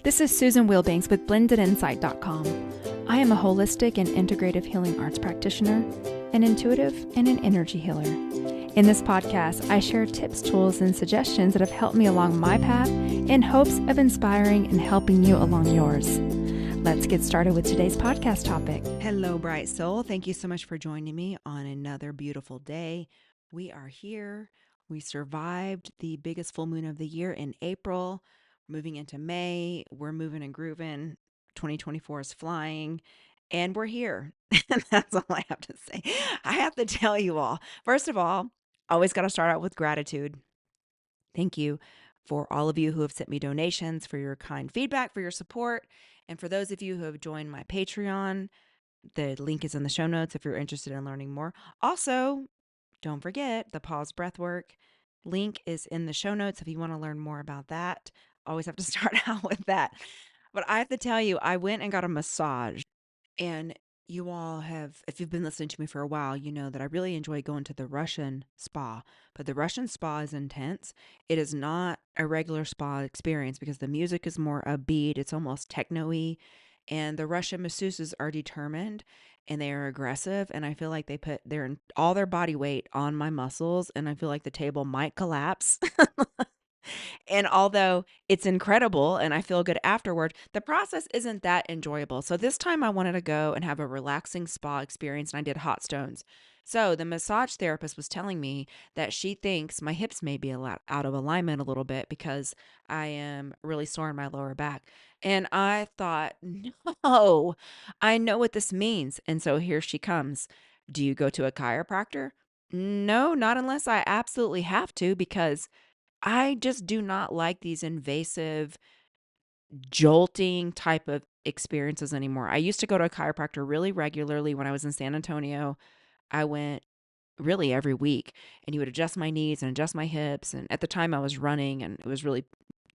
This is Susan Wilbanks with blendedinsight.com. I am a holistic and integrative healing arts practitioner, an intuitive, and an energy healer. In this podcast, I share tips, tools, and suggestions that have helped me along my path in hopes of inspiring and helping you along yours. Let's get started with today's podcast topic. Hello, bright soul. Thank you so much for joining me on another beautiful day. We are here. We survived the biggest full moon of the year in April. Moving into May, we're moving and grooving. 2024 is flying, and we're here. And that's all I have to say. I have to tell you all, first of all, always got to start out with gratitude. Thank you for all of you who have sent me donations, for your kind feedback, for your support, and for those of you who have joined my Patreon. The link is in the show notes if you're interested in learning more. Also, don't forget the pause breathwork link is in the show notes if you want to learn more about that. Always have to start out with that. But I have to tell you, I went and got a massage. And you all have, if you've been listening to me for a while, you know that I really enjoy going to the Russian spa. But the Russian spa is intense. It is not a regular spa experience because the music is more upbeat. It's almost techno-y. And the Russian masseuses are determined and they are aggressive. And I feel like they put all their body weight on my muscles. And I feel like the table might collapse. And although it's incredible and I feel good afterward, the process isn't that enjoyable. So this time I wanted to go and have a relaxing spa experience, and I did hot stones. So the massage therapist was telling me that she thinks my hips may be a lot out of alignment a little bit because I am really sore in my lower back. And I thought, no, I know what this means. And so here she comes. Do you go to a chiropractor? No, not unless I absolutely have to, because I just do not like these invasive, jolting type of experiences anymore. I used to go to a chiropractor really regularly when I was in San Antonio. I went really every week, and he would adjust my knees and adjust my hips. And at the time I was running and it was really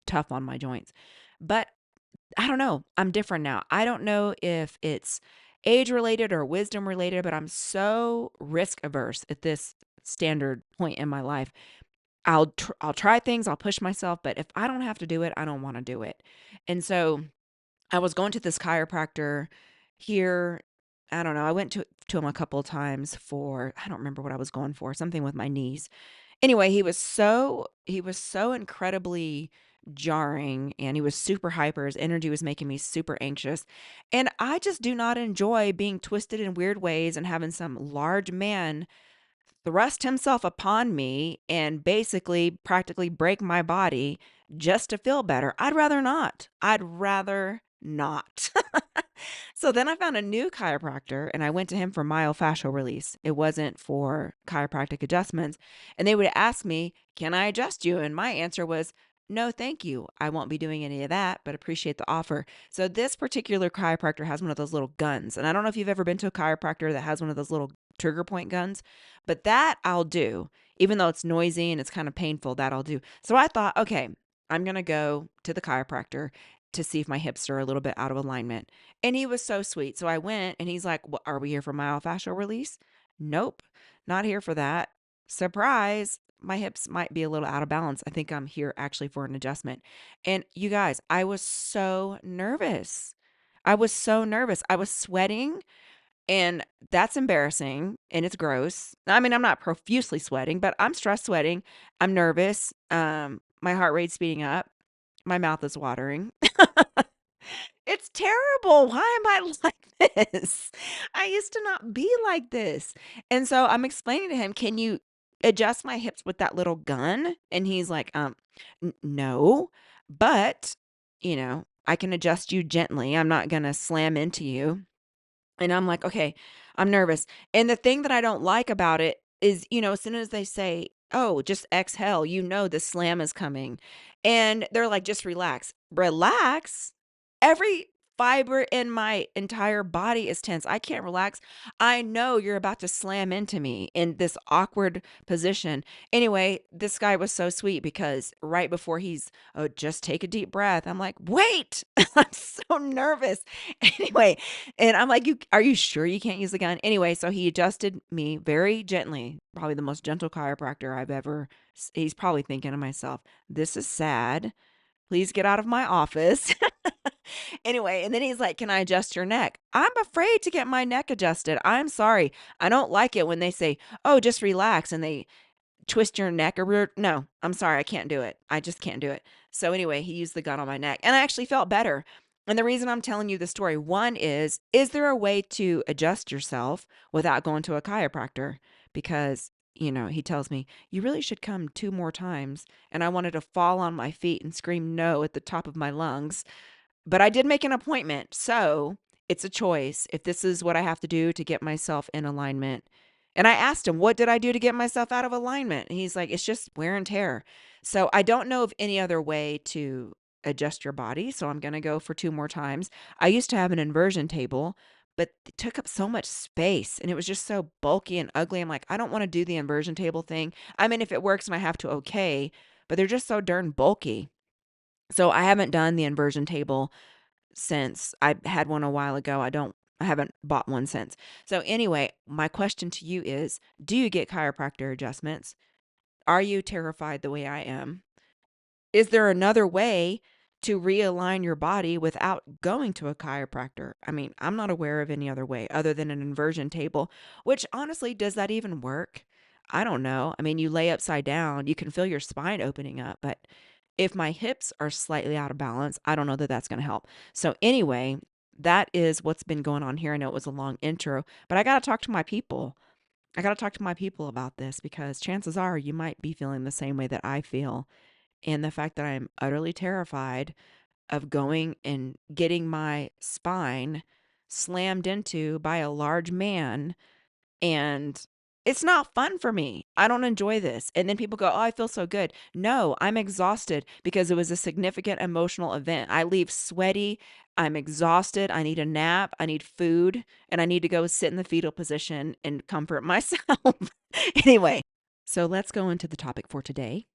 tough on my joints. But I don't know. I'm different now. I don't know if it's age related or wisdom related, but I'm so risk averse at this standard point in my life. I'll try things, I'll push myself, but if I don't have to do it, I don't wanna do it. And so, I was going to this chiropractor here. I don't know, I went to him a couple of times for, I don't remember what I was going for, something with my knees. Anyway, he was so incredibly jarring, and he was super hyper. His energy was making me super anxious, and I just do not enjoy being twisted in weird ways and having some large man thrust himself upon me and basically practically break my body just to feel better. I'd rather not. I'd rather not. So then I found a new chiropractor and I went to him for myofascial release. It wasn't for chiropractic adjustments. And they would ask me, "Can I adjust you?" And my answer was, "No, thank you. I won't be doing any of that, but appreciate the offer." So this particular chiropractor has one of those little guns. And I don't know if you've ever been to a chiropractor that has one of those little trigger point guns, but that I'll do. Even though it's noisy and it's kind of painful, that I'll do. So I thought, okay, I'm going to go to the chiropractor to see if my hips are a little bit out of alignment. And he was so sweet. So I went and he's like, "Well, are we here for myofascial release?" Nope, not here for that. Surprise. My hips might be a little out of balance. I think I'm here actually for an adjustment. And you guys, I was so nervous. I was so nervous. I was sweating, and that's embarrassing and it's gross. I mean, I'm not profusely sweating, but I'm stress sweating. I'm nervous. My heart rate's speeding up. My mouth is watering. It's terrible. Why am I like this? I used to not be like this. And so I'm explaining to him, "Can you adjust my hips with that little gun?" And he's like, No, but, I can adjust you gently. I'm not going to slam into you." And I'm like, "Okay, I'm nervous." And the thing that I don't like about it is, as soon as they say, "Oh, just exhale," the slam is coming. And they're like, "Just relax." Relax? Every fiber in my entire body is tense. I can't relax. I know you're about to slam into me in this awkward position. Anyway, this guy was so sweet because right before he's, "Oh, just take a deep breath." I'm like, "Wait." I'm so nervous. Anyway, and I'm like, Are you sure you can't use the gun?" Anyway, so he adjusted me very gently, probably the most gentle chiropractor I've ever. He's probably thinking to myself, "This is sad. Please get out of my office." Anyway, and then he's like, "Can I adjust your neck?" I'm afraid to get my neck adjusted. I'm sorry. I don't like it when they say, "Oh, just relax," and they twist your neck or no, I'm sorry, I can't do it. I just can't do it. So anyway, he used the gun on my neck and I actually felt better. And the reason I'm telling you the story, one is there a way to adjust yourself without going to a chiropractor? Because, he tells me, you really should come 2 more times. And I wanted to fall on my feet and scream no at the top of my lungs. But I did make an appointment. So it's a choice if this is what I have to do to get myself in alignment. And I asked him, what did I do to get myself out of alignment? And he's like, it's just wear and tear. So I don't know of any other way to adjust your body. So I'm going to go for 2 more times. I used to have an inversion table, but it took up so much space and it was just so bulky and ugly. I'm like, I don't want to do the inversion table thing. I mean, if it works and I have to, okay, but they're just so darn bulky. So I haven't done the inversion table since I had one a while ago. I haven't bought one since. So anyway, my question to you is, do you get chiropractor adjustments? Are you terrified the way I am? Is there another way to realign your body without going to a chiropractor? I mean, I'm not aware of any other way other than an inversion table, which honestly, does that even work? I don't know. I mean, you lay upside down, you can feel your spine opening up, but if my hips are slightly out of balance, I don't know that that's going to help. So, anyway, that is what's been going on here. I know it was a long intro, but I got to talk to my people. I got to talk to my people about this because chances are you might be feeling the same way that I feel. And the fact that I'm utterly terrified of going and getting my spine slammed into by a large man, and it's not fun for me. I don't enjoy this. And then people go, "Oh, I feel so good." No, I'm exhausted because it was a significant emotional event. I leave sweaty. I'm exhausted. I need a nap. I need food. And I need to go sit in the fetal position and comfort myself. Anyway, so let's go into the topic for today,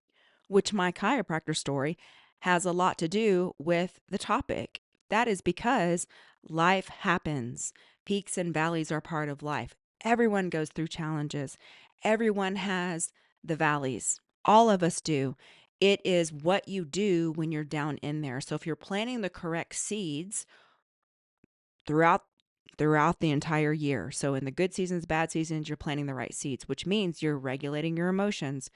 which my chiropractor story has a lot to do with the topic. That is because life happens. Peaks and valleys are part of life. Everyone goes through challenges. Everyone has the valleys. All of us do. It is what you do when you're down in there. So if you're planting the correct seeds throughout the entire year. So in the good seasons, bad seasons, you're planting the right seeds, which means you're regulating your emotions.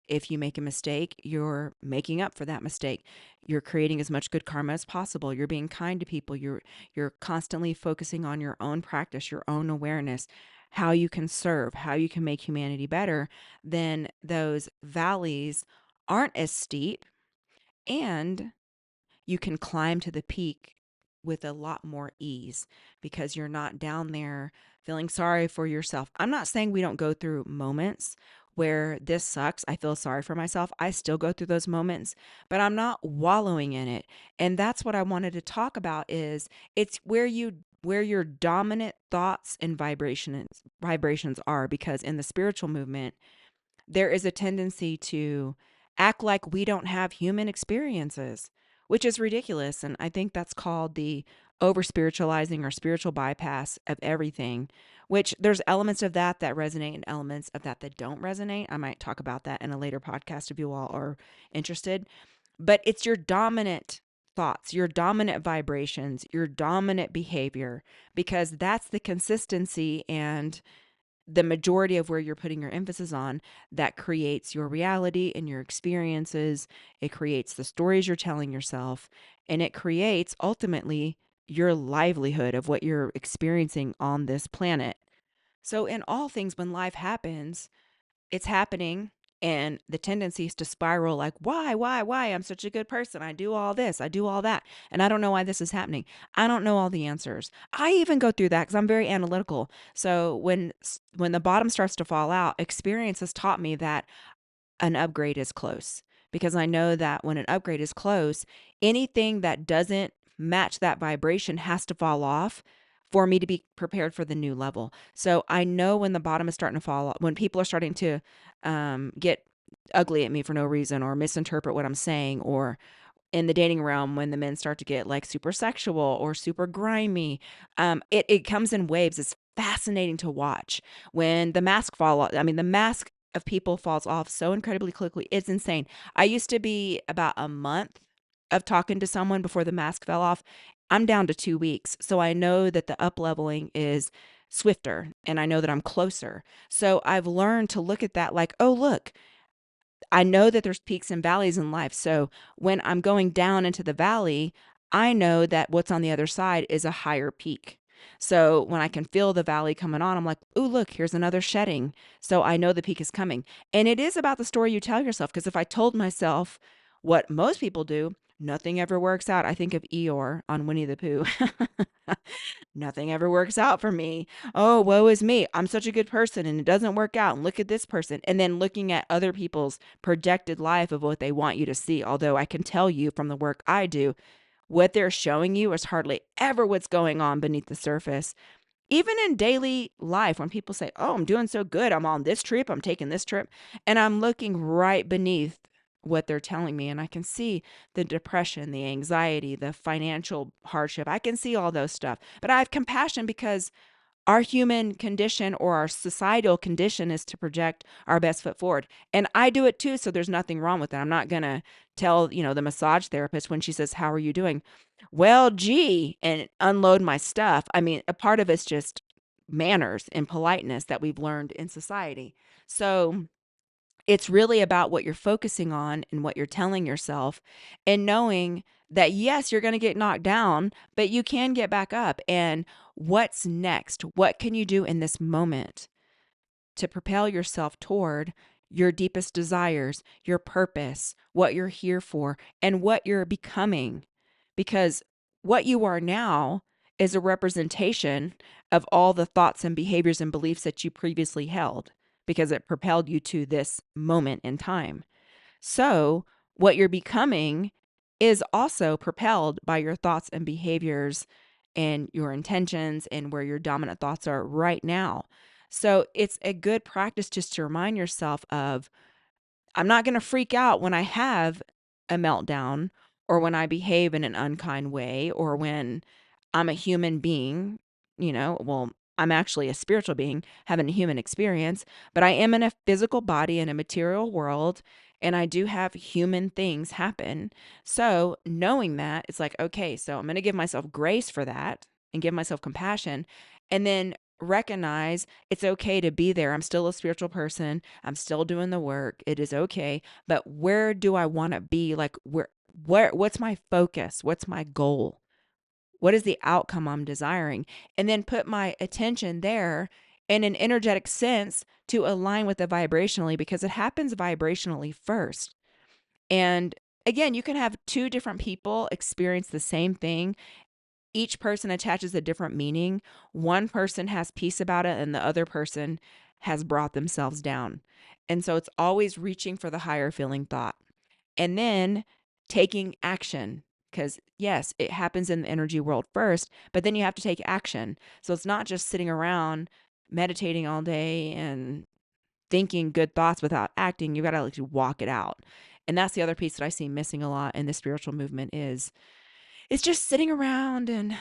If you make a mistake, you're making up for that mistake. You're creating as much good karma as possible. You're being kind to people. You're constantly focusing on your own practice, your own awareness, how you can serve, how you can make humanity better. Then those valleys aren't as steep and you can climb to the peak with a lot more ease because you're not down there feeling sorry for yourself. I'm not saying we don't go through moments where this sucks. I feel sorry for myself. I still go through those moments, but I'm not wallowing in it. And that's what I wanted to talk about is it's where your dominant thoughts and vibrations are, because in the spiritual movement there is a tendency to act like we don't have human experiences, which is ridiculous. And I think that's called the over spiritualizing or spiritual bypass of everything, which there's elements of that that resonate and elements of that that don't resonate. I might talk about that in a later podcast if you all are interested. But it's your dominant thoughts, your dominant vibrations, your dominant behavior, because that's the consistency and the majority of where you're putting your emphasis on that creates your reality and your experiences. It creates the stories you're telling yourself, and it creates ultimately your livelihood of what you're experiencing on this planet. So, in all things, when life happens, it's happening. And the tendency is to spiral like, why? I'm such a good person. I do all this, I do all that. And I don't know why this is happening. I don't know all the answers. I even go through that because I'm very analytical. So when the bottom starts to fall out, experience has taught me that an upgrade is close, because I know that when an upgrade is close, anything that doesn't match that vibration has to fall off for me to be prepared for the new level. So I know when the bottom is starting to fall off, when people are starting to get ugly at me for no reason or misinterpret what I'm saying, or in the dating realm, when the men start to get like super sexual or super grimy, it comes in waves. It's fascinating to watch when the mask fall off. I mean, the mask of people falls off so incredibly quickly. It's insane. I used to be about a month of talking to someone before the mask fell off. I'm down to 2 weeks. So I know that the up leveling is swifter and I know that I'm closer. So I've learned to look at that like, oh, look, I know that there's peaks and valleys in life. So when I'm going down into the valley, I know that what's on the other side is a higher peak. So when I can feel the valley coming on, I'm like, oh, look, here's another shedding. So I know the peak is coming. And it is about the story you tell yourself. Because if I told myself what most people do, nothing ever works out. I think of Eeyore on Winnie the Pooh. Nothing ever works out for me. Oh, woe is me. I'm such a good person and it doesn't work out. And look at this person. And then looking at other people's projected life of what they want you to see. Although I can tell you from the work I do, what they're showing you is hardly ever what's going on beneath the surface. Even in daily life, when people say, oh, I'm doing so good, I'm on this trip, I'm taking this trip, and I'm looking right beneath what they're telling me, and I can see the depression, the anxiety, the financial hardship. I can see all those stuff. But I have compassion because our human condition or our societal condition is to project our best foot forward. And I do it too, so there's nothing wrong with it. I'm not going to tell, the massage therapist when she says, how are you doing? Well, gee, and unload my stuff. I mean, a part of it's just manners and politeness that we've learned in society. So it's really about what you're focusing on and what you're telling yourself and knowing that, yes, you're going to get knocked down, but you can get back up. And what's next? What can you do in this moment to propel yourself toward your deepest desires, your purpose, what you're here for, and what you're becoming? Because what you are now is a representation of all the thoughts and behaviors and beliefs that you previously held because it propelled you to this moment in time. So, what you're becoming is also propelled by your thoughts and behaviors and your intentions and where your dominant thoughts are right now. So, it's a good practice just to remind yourself of I'm not going to freak out when I have a meltdown or when I behave in an unkind way or when I'm a human being, well, I'm actually a spiritual being having a human experience, but I am in a physical body in a material world and I do have human things happen. So, knowing that, it's like, okay, so I'm going to give myself grace for that and give myself compassion and then recognize it's okay to be there. I'm still a spiritual person. I'm still doing the work. It is okay. But where do I want to be? Like what's my focus? What's my goal? What is the outcome I'm desiring? And then put my attention there in an energetic sense to align with it vibrationally because it happens vibrationally first. And again, you can have two different people experience the same thing. Each person attaches a different meaning. One person has peace about it, and the other person has brought themselves down. And so it's always reaching for the higher feeling thought and then taking action. Because, yes, it happens in the energy world first, but then you have to take action. So it's not just sitting around meditating all day and thinking good thoughts without acting. You got to like walk it out. And that's the other piece that I see missing a lot in the spiritual movement is it's just sitting around and,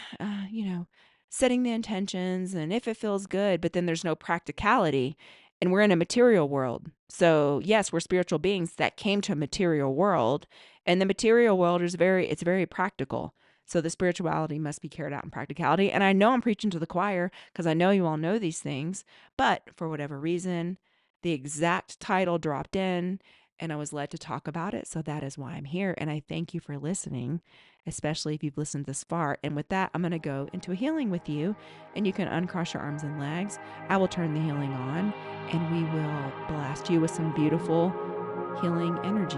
setting the intentions and if it feels good, but then there's no practicality. And we're in a material world. So, yes, we're spiritual beings that came to a material world. And the material world is it's very practical. So the spirituality must be carried out in practicality. And I know I'm preaching to the choir because I know you all know these things. But for whatever reason, the exact title dropped in and I was led to talk about it. So that is why I'm here. And I thank you for listening, especially if you've listened this far. And with that, I'm going to go into a healing with you, and you can uncross your arms and legs. I will turn the healing on, and we will blast you with some beautiful healing energy.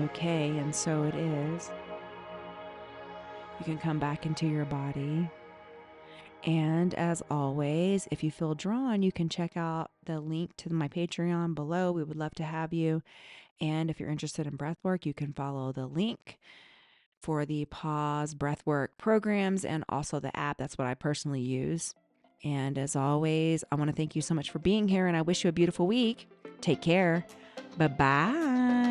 Okay, and so it is. You can come back into your body. And as always, if you feel drawn, you can check out the link to my Patreon below. We would love to have you. And if you're interested in breathwork, you can follow the link for the pause breathwork programs and also the app. That's what I personally use. And as always, I want to thank you so much for being here, and I wish you a beautiful week. Take care. Bye-bye.